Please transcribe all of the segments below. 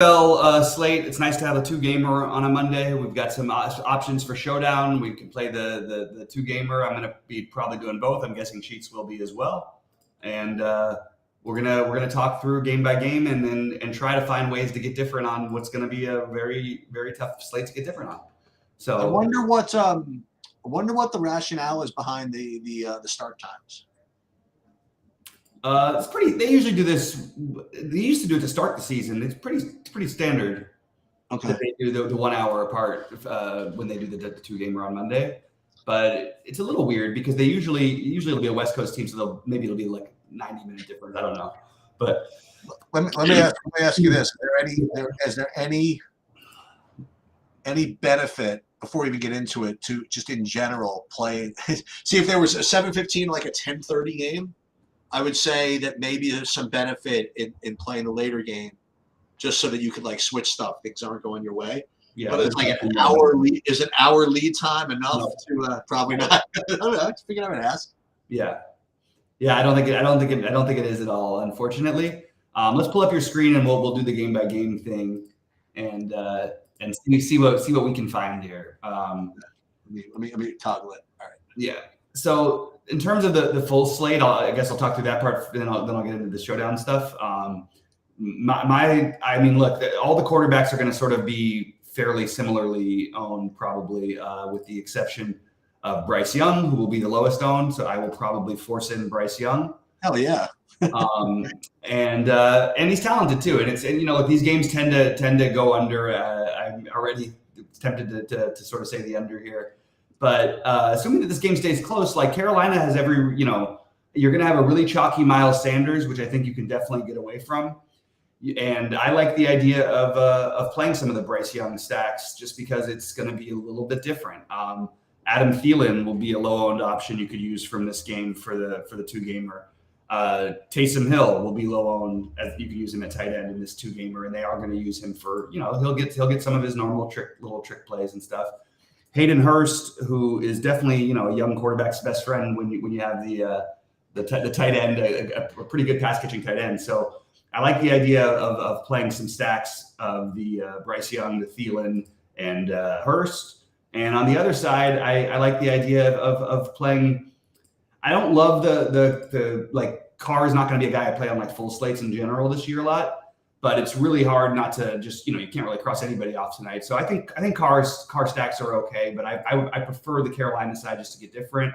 Slate. It's nice to have a two gamer on a Monday. We've got some options for Showdown. We can play the two gamer. I'm going to be probably doing both. I'm guessing Cheats will be as well. And we're gonna talk through game by game and try to find ways to get different on what's going to be a very very tough slate to get different on. So I wonder what the rationale is behind the start times. It's pretty. They usually do this. They used to do it to start the season. It's pretty standard. Okay. That they do the 1 hour apart when they do the two gamer on Monday. But it's a little weird because they usually it'll be a West Coast team, so maybe it'll be like 90-minute difference. I don't know. But let me ask you this: is there any benefit before we even get into it to just in general playing? See, if there was a 7:15 like a 10:30 game, I would say that maybe there's some benefit in playing the later game, just so that you could like switch stuff. Things aren't going your way. Yeah, but it's like an hour lead. Is an hour lead time enough to probably not? I don't know. I figured I would ask. Yeah. I don't think it is at all. Unfortunately, let's pull up your screen and we'll do the game by game thing, and see what we can find here. Let me toggle it. All right. Yeah. So in terms of the full slate, I guess I'll talk through that part. Then I'll get into the Showdown stuff. I mean, look, all the quarterbacks are going to sort of be fairly similarly owned, probably, with the exception of Bryce Young, who will be the lowest owned. So I will probably force in Bryce Young. Hell yeah. And he's talented too. And these games tend to go under. I'm already tempted to sort of say the under here. But assuming that this game stays close, like Carolina has you're going to have a really chalky Miles Sanders, which I think you can definitely get away from. And I like the idea of playing some of the Bryce Young stacks just because it's going to be a little bit different. Adam Thielen will be a low-owned option you could use from this game for the two gamer. Taysom Hill will be low-owned, as you can use him at tight end in this two gamer, and they are going to use him for he'll get some of his normal little trick plays and stuff. Hayden Hurst, who is definitely a young quarterback's best friend when you have the tight end, a pretty good pass catching tight end. So I like the idea of playing some stacks of the Bryce Young, the Thielen, and Hurst. And on the other side, I like the idea of playing. I don't love the like Carr is not going to be a guy I play on like full slates in general this year a lot. But it's really hard not to just, you can't really cross anybody off tonight. So I think Carr stacks are okay, but I prefer the Carolina side just to get different.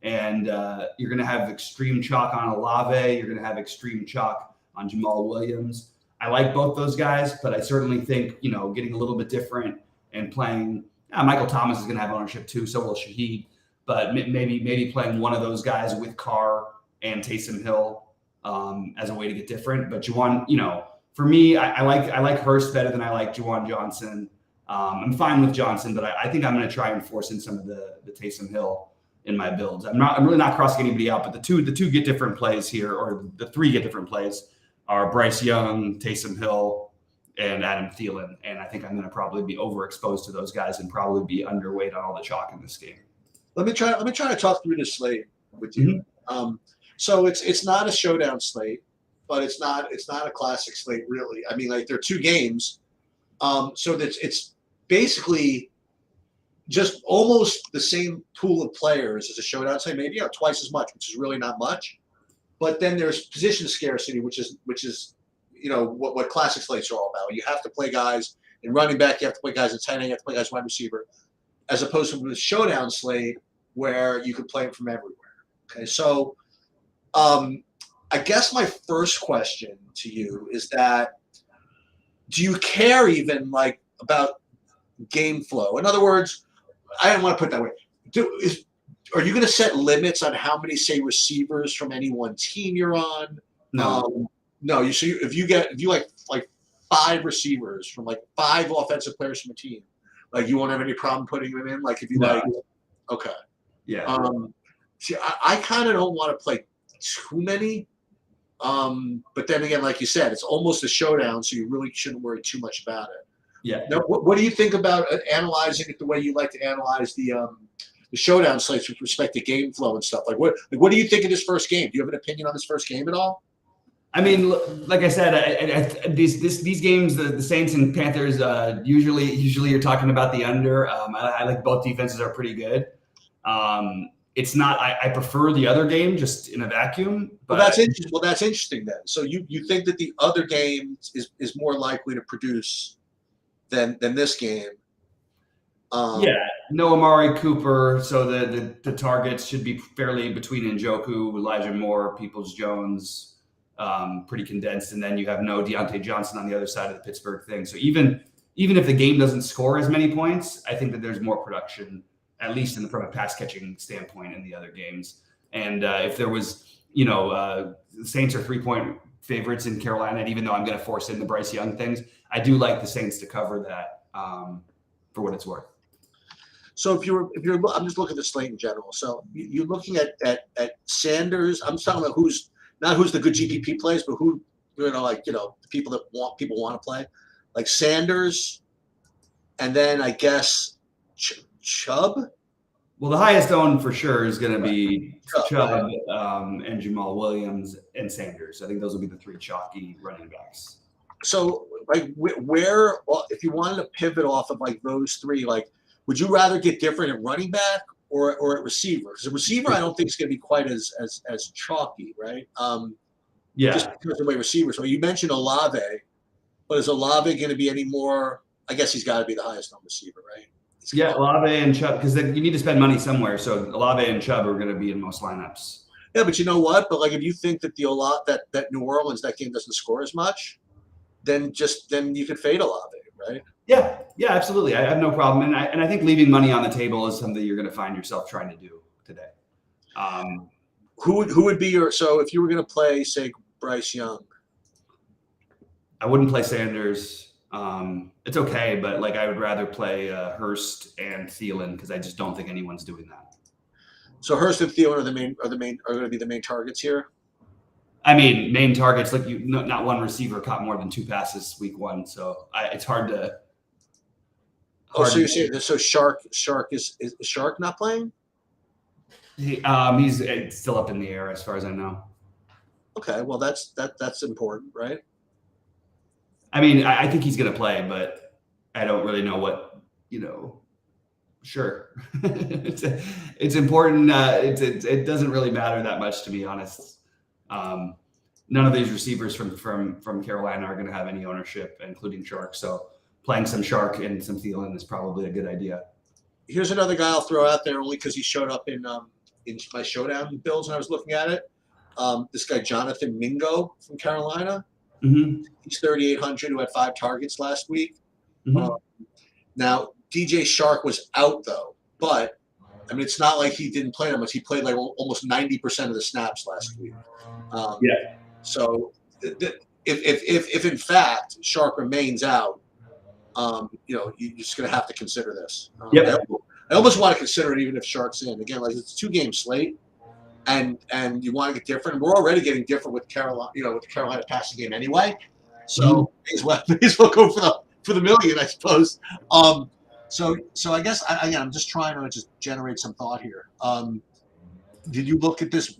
And you're going to have extreme chalk on Olave. You're going to have extreme chalk on Jamal Williams. I like both those guys, but I certainly think, getting a little bit different and playing Michael Thomas is going to have ownership too. So will Shaheed, but maybe playing one of those guys with Carr and Taysom Hill as a way to get different. But Juwan, for me, I like Hurst better than I like Juwan Johnson. I'm fine with Johnson, but I think I'm going to try and force in some of the Taysom Hill in my builds. I'm really not crossing anybody out, but the two get different plays here, or the three get different plays are Bryce Young, Taysom Hill, and Adam Thielen. And I think I'm going to probably be overexposed to those guys and probably be underweight on all the chalk in this game. Let me try to talk through this slate with you. Mm-hmm. So it's not a showdown slate, but it's not a classic slate really. I mean, like there are two games, so that it's basically just almost the same pool of players as a showdown slate, maybe twice as much, which is really not much. But then there's position scarcity, which is what classic slates are all about. You have to play guys in running back, you have to play guys in tight end, you have to play guys wide receiver, as opposed to the showdown slate where you could play them from everywhere. Okay, so I guess my first question to you is that, do you care even like about game flow? In other words, I don't want to put it that way. Are you going to set limits on how many, say, receivers from any one team you're on? No. No. If you like 5 receivers from like 5 offensive players from a team, like you won't have any problem putting them in. Like if you okay, yeah. See, I kind of don't want to play too many. But then again, like you said, it's almost a showdown, so you really shouldn't worry too much about it. Yeah. Now, what do you think about analyzing it the way you like to analyze the showdown slates with respect to game flow and stuff? Like what do you think of this first game? Do you have an opinion on this first game at all? I mean, like I said, these games, the Saints and Panthers, usually you're talking about the under. I like both defenses are pretty good. It's not. I prefer the other game just in a vacuum. But Well, that's interesting. Well, that's interesting then. So you think that the other game is more likely to produce than this game? Yeah, no Amari Cooper, so the targets should be fairly between Njoku, Elijah Moore, Peoples-Jones, pretty condensed, and then you have no Deontay Johnson on the other side of the Pittsburgh thing. So even if the game doesn't score as many points, I think that there's more production, at least from a pass catching standpoint, in the other games. And if there was, the Saints are 3-point favorites in Carolina, and even though I'm going to force in the Bryce Young things, I do like the Saints to cover that for what it's worth. So if you're, I'm just looking at the slate in general. So you're looking at Sanders. I'm talking about who's the good GPP plays, but who, the people that want to play, like Sanders, and then I guess Chubb. Well, the highest owned for sure is going to be Chubb, right. And Jamal Williams and Sanders. I think those will be the three chalky running backs. So, like, where if you wanted to pivot off of like those three, like, would you rather get different at running back or at receiver? Because a receiver, I don't think is going to be quite as chalky, right? Yeah. Just because of the way receivers. So you mentioned Olave, but is Olave going to be any more? I guess he's got to be the highest on receiver, right? Yeah, Olave and Chubb, because you need to spend money somewhere. So Olave and Chubb are going to be in most lineups. Yeah, but you know what? But like, if you think that that New Orleans, that game doesn't score as much, then you could fade Olave, right? Yeah, absolutely. I have no problem, and I think leaving money on the table is something you're going to find yourself trying to do today. Who would be so if you were going to play, say, Bryce Young? I wouldn't play Sanders. It's okay, but like I would rather play Hurst and Thielen because I just don't think anyone's doing that. So Hurst and Thielen are going to be the main targets here. I mean, main targets, like not one receiver caught more than 2 passes week 1, so it's hard to. So you're saying Shark is Shark not playing? He's still up in the air as far as I know. Okay, well that's important, right? I mean, I think he's going to play, but I don't really know what Sure, it's important. It doesn't really matter that much, to be honest. None of these receivers from Carolina are going to have any ownership, including Shark. So playing some Shark and some Thielen is probably a good idea. Here's another guy I'll throw out there only because he showed up in my showdown builds when I was looking at it. This guy Jonathan Mingo from Carolina. Mm-hmm. He's 3,800, who had 5 targets last week. Mm-hmm. Now DJ Shark was out though, but I mean it's not like he didn't play that much. He played like almost 90% of the snaps last week. Yeah. So if in fact Shark remains out, you're just going to have to consider this. Yep. I almost want to consider it even if Shark's in. Again, like it's a 2-game slate, and you want to get different. We're already getting different with Carolina, with the Carolina passing game anyway. So may as well go for the million, I suppose. So I guess I'm just trying to just generate some thought here. Did you look at this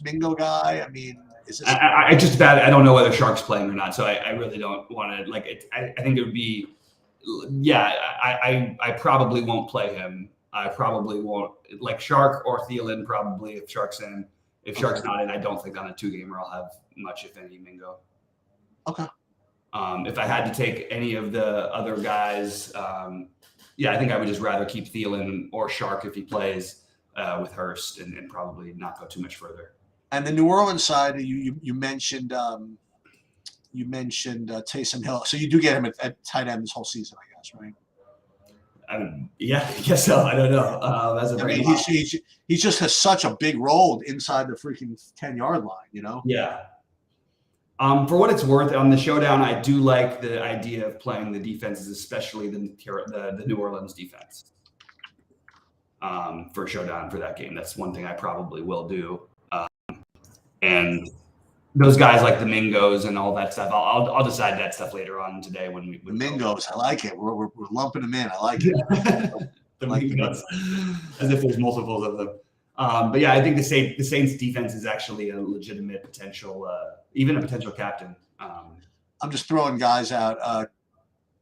Mingo guy? I mean, is this? I don't know whether Shark's playing or not, so I really don't want to like it. I think it would be, yeah. I probably won't play him. I probably won't like Shark or Thielen. Probably if Shark's in. If Shark's not in, I don't think on a 2-gamer I'll have much, if any, Mingo. Okay. If I had to take any of the other guys, I think I would just rather keep Thielen or Shark if he plays with Hurst and probably not go too much further. And the New Orleans side, you mentioned Taysom Hill, so you do get him at tight end this whole season, I guess, right? Yeah, I guess so. I don't know. He just has such a big role inside the freaking 10-yard line, Yeah. For what it's worth, on the showdown, I do like the idea of playing the defenses, especially the New Orleans defense. For showdown for that game, that's one thing I probably will do. And those guys like the Mingos and all that stuff, I'll decide that stuff later on today when we. The Mingos, I like it. We're lumping them in. I like it. The Mingos, as if there's multiples of them. But yeah, I think the Saints defense is actually a legitimate potential, even a potential captain. I'm just throwing guys out.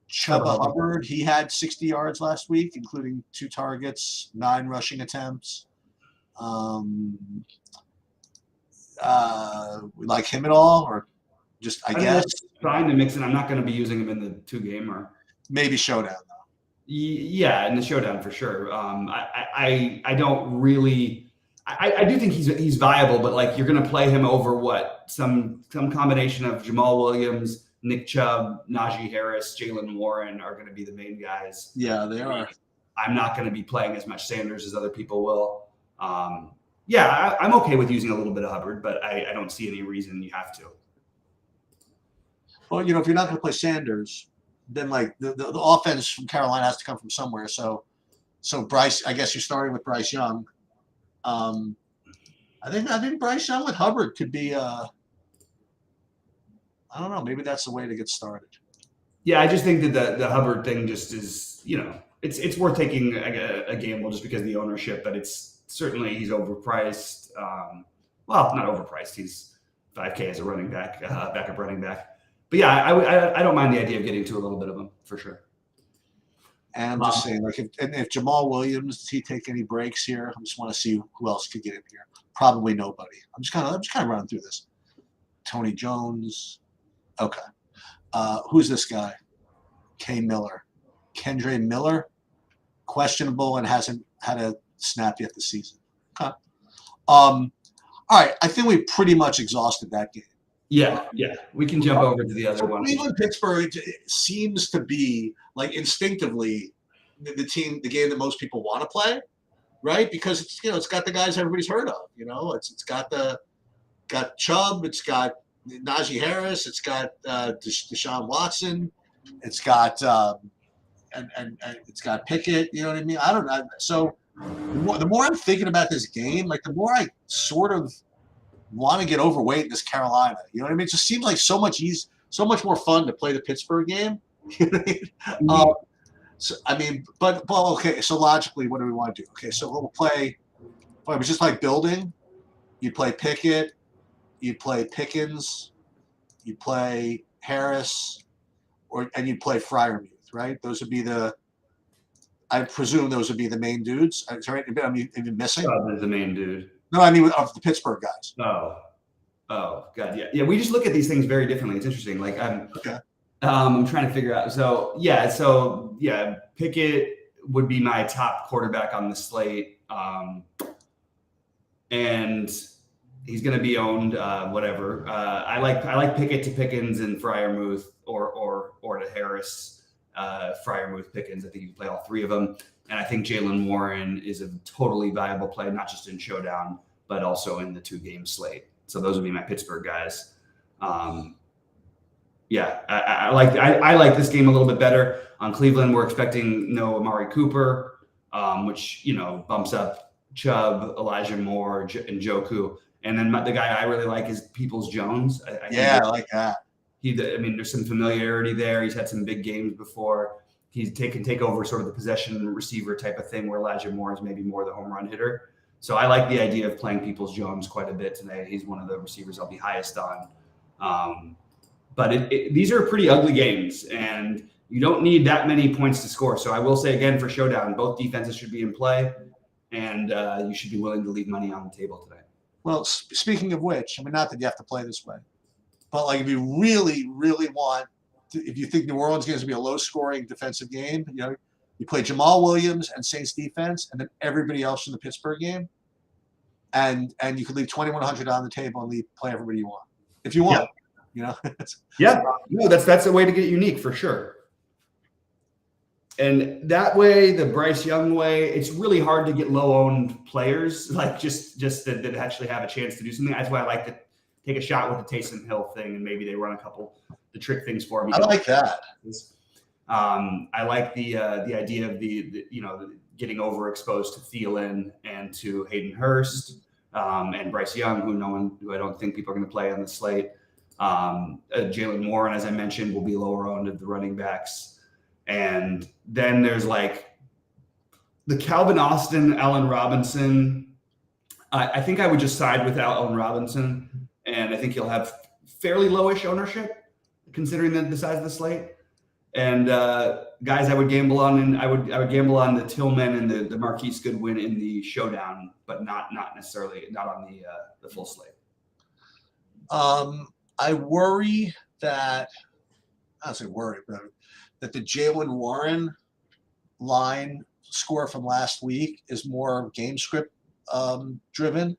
Chuba Hubbard, he had 60 yards last week, including 2 targets, 9 rushing attempts. We like him at all, or just I guess trying to mix in. I'm not going to be using him in the 2-gamer. Maybe showdown though. Yeah, in the showdown for sure. I don't really. I do think he's viable, but like you're going to play him over what some combination of Jamal Williams, Nick Chubb, Najee Harris, Jalen Warren are going to be the main guys. Yeah, they are. I'm not going to be playing as much Sanders as other people will. Yeah, I'm okay with using a little bit of Hubbard, but I don't see any reason you have to. Well, if you're not going to play Sanders, then like the offense from Carolina has to come from somewhere. So Bryce, I guess you're starting with Bryce Young. I think Bryce Young with Hubbard could be. I don't know. Maybe that's the way to get started. Yeah, I just think that the Hubbard thing just is, it's worth taking a gamble just because of the ownership, but it's certainly he's overpriced. Well, not overpriced. He's $5K as a running back, backup running back. But yeah, I don't mind the idea of getting to a little bit of him for sure. And I'm just saying, like, if Jamal Williams, does he take any breaks here? I just want to see who else could get in here. Probably nobody. I'm just kind of running through this. Tony Jones. Okay. Who's this guy? Kendre Miller. Questionable and hasn't had a snap yet this season. Okay. All right. I think we pretty much exhausted that game. Yeah. We can jump over to the other one. Cleveland Pittsburgh seems to be like instinctively the game that most people want to play, right? Because it's got the guys everybody's heard of. It's got Chubb, it's got Najee Harris, it's got Deshaun Watson, it's got and it's got Pickett. You know what I mean? I don't know. So the more I'm thinking about this game, like the more I sort of want to get overweight in this Carolina. You know what I mean? It just seems like so much more fun to play the Pittsburgh game. You know what I mean? But okay. So logically, what do we want to do? Okay, so we'll play. Well, it was just like building. You play Pickett. You play Pickens. You play Harris, and you play Freiermuth. Right? Those would be I presume those would be the main dudes. Sorry, I'm even missing. The main dude. No, I mean of the Pittsburgh guys. Oh, God, yeah. We just look at these things very differently. It's interesting. Like I'm trying to figure out. So Pickett would be my top quarterback on the slate, and he's going to be owned. Whatever. I like Pickett to Pickens and Freiermuth or to Harris, Freiermuth, Pickens. I think you can play all 3 of them. And I think Jalen Warren is a totally viable play, not just in showdown, but also in the 2-game slate. So those would be my Pittsburgh guys. I like this game a little bit better. On Cleveland, we're expecting no Amari Cooper, which bumps up Chubb, Elijah Moore, and Njoku. And then the guy I really like is Peoples-Jones. I like that. There's some familiarity there. He's had some big games before. He can take over sort of the possession receiver type of thing where Elijah Moore is maybe more the home run hitter. So I like the idea of playing Peoples-Jones quite a bit today. He's one of the receivers I'll be highest on. But these are pretty ugly games, and you don't need that many points to score. So I will say again for showdown, both defenses should be in play, and you should be willing to leave money on the table today. Well, speaking of which, not that you have to play this way, but like if you really, really want, if you think New Orleans is going to be a low-scoring defensive game, you play Jamal Williams and Saints defense, and then everybody else in the Pittsburgh game, and you could leave $2,100 on the table and play everybody you want if you want. Yeah. No, that's a way to get unique for sure. And that way, the Bryce Young way, it's really hard to get low-owned players like just that actually have a chance to do something. That's why I like to take a shot with the Taysom Hill thing, and maybe they run a couple the trick things for me. I like that. I like the idea of the getting overexposed to Thielen and to Hayden Hurst and Bryce Young, who I don't think people are going to play on the slate. Jalen Warren, as I mentioned, will be lower owned of the running backs. And then there's like the Calvin Austin, Allen Robinson I think I would just side with Allen Robinson, and I think he'll have fairly lowish ownership considering the size of the slate. And guys, I would gamble on, and I would gamble on the Tillman and the Marquise Goodwin in the showdown, but not necessarily not on the full slate. I worry that I don't say worry, but that the Jalen Warren line score from last week is more game script driven.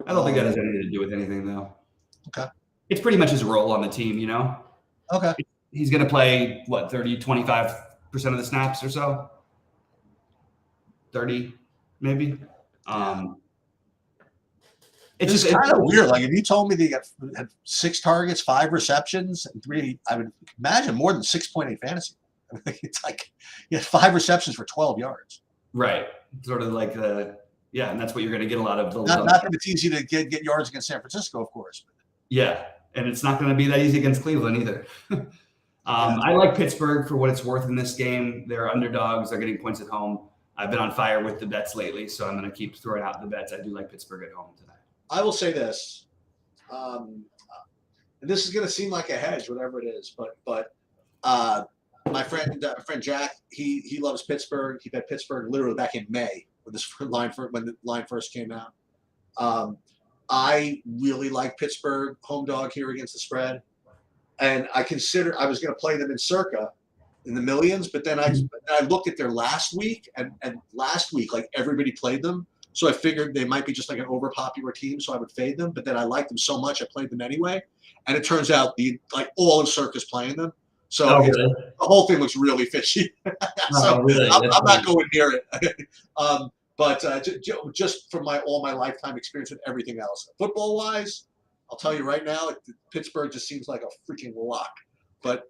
I don't think that has anything to do with anything, though. Okay. It's pretty much his role on the team, you know? Okay. He's going to play, what, 30, 25% of the snaps or so? 30, maybe? It's just kind of weird. Like, if you told me they had 6 targets, 5 receptions, and 3, I would imagine more than 6.8 fantasy. I mean, it's like he had 5 receptions for 12 yards. Right. Sort of like yeah, and that's what you're going to get a lot of. Not that it's easy to get yards against San Francisco, of course. Yeah, and it's not going to be that easy against Cleveland either. I like Pittsburgh for what it's worth in this game. They're underdogs. They're getting points at home. I've been on fire with the bets lately, so I'm going to keep throwing out the bets. I do like Pittsburgh at home tonight. I will say this. And this is going to seem like a hedge, whatever it is, but my friend Jack, he loves Pittsburgh. He bet Pittsburgh literally back in May when the line first came out. I really like Pittsburgh home dog here against the spread, and I was going to play them in circa in the millions, but then I looked at their last week, and last week like everybody played them, so I figured they might be just like an overpopular team, so I would fade them. But then I liked them so much I played them anyway, and it turns out all of circa's playing them. So really? The whole thing looks really fishy. So really? I'm not going near it. But just from all my lifetime experience with everything else, football wise, I'll tell you right now, Pittsburgh just seems like a freaking lock. But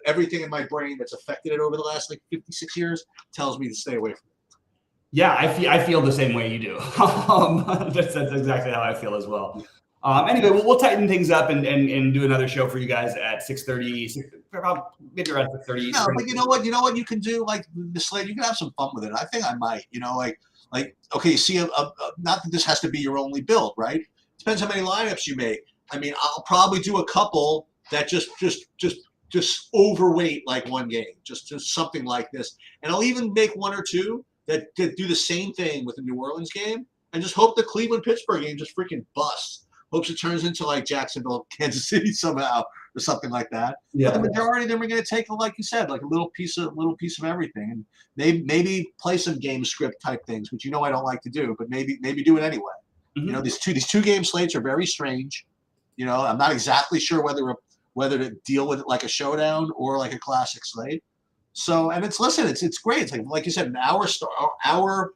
everything in my brain that's affected it over the last 56 years tells me to stay away from it. Yeah, I feel the same way you do. That's exactly how I feel as well. Anyway, we'll tighten things up and do another show for you guys at 6:30, maybe around 6:30. No, but you know what you can do, like the slate, you can have some fun with it. I think I might, okay, see, not that this has to be your only build, right? Depends how many lineups you make. I mean, I'll probably do a couple that just overweight like one game, just something like this, and I'll even make 1 or 2 that do the same thing with the New Orleans game, and just hope the Cleveland-Pittsburgh game just freaking busts. Hopes it turns into like Jacksonville, Kansas City somehow, or something like that. Yeah. But the majority of them are going to take, like you said, like a little piece of everything, and maybe play some game script type things, which I don't like to do, but maybe do it anyway. Mm-hmm. These two game slates are very strange. I'm not exactly sure whether to deal with it like a showdown or like a classic slate. So, and it's great. It's like you said, an hour,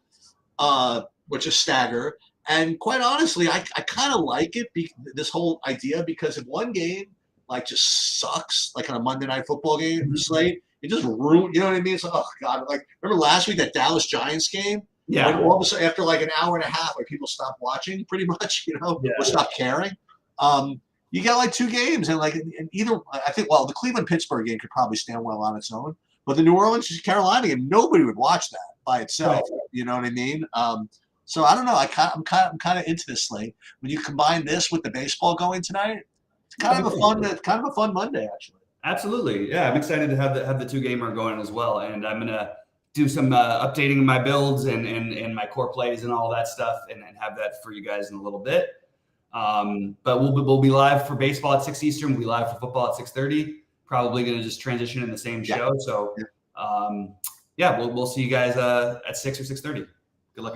which is stagger. And quite honestly, I kind of like it, this whole idea, because if one game just sucks, like on a Monday Night Football game slate, it just ruined. You know what I mean? It's like, oh god, remember last week that Dallas Giants game? Yeah. When all of a sudden, after an hour and a half, people stopped watching, pretty much, or stopped caring. You got 2 games, and either I think the Cleveland Pittsburgh game could probably stand well on its own, but the New Orleans Carolina game, nobody would watch that by itself. Right. You know what I mean? So I don't know. I'm kind of into this slate. When you combine this with the baseball going tonight, it's kind of a fun Monday actually. Absolutely, yeah. I'm excited to have the 2 gamer going as well, and I'm gonna do some updating my builds and my core plays and all that stuff, and have that for you guys in a little bit. But we'll be live for baseball at 6 Eastern. We'll be live for football at 6:30. Probably gonna just transition in the same show. So we'll see you guys at 6 or 6:30.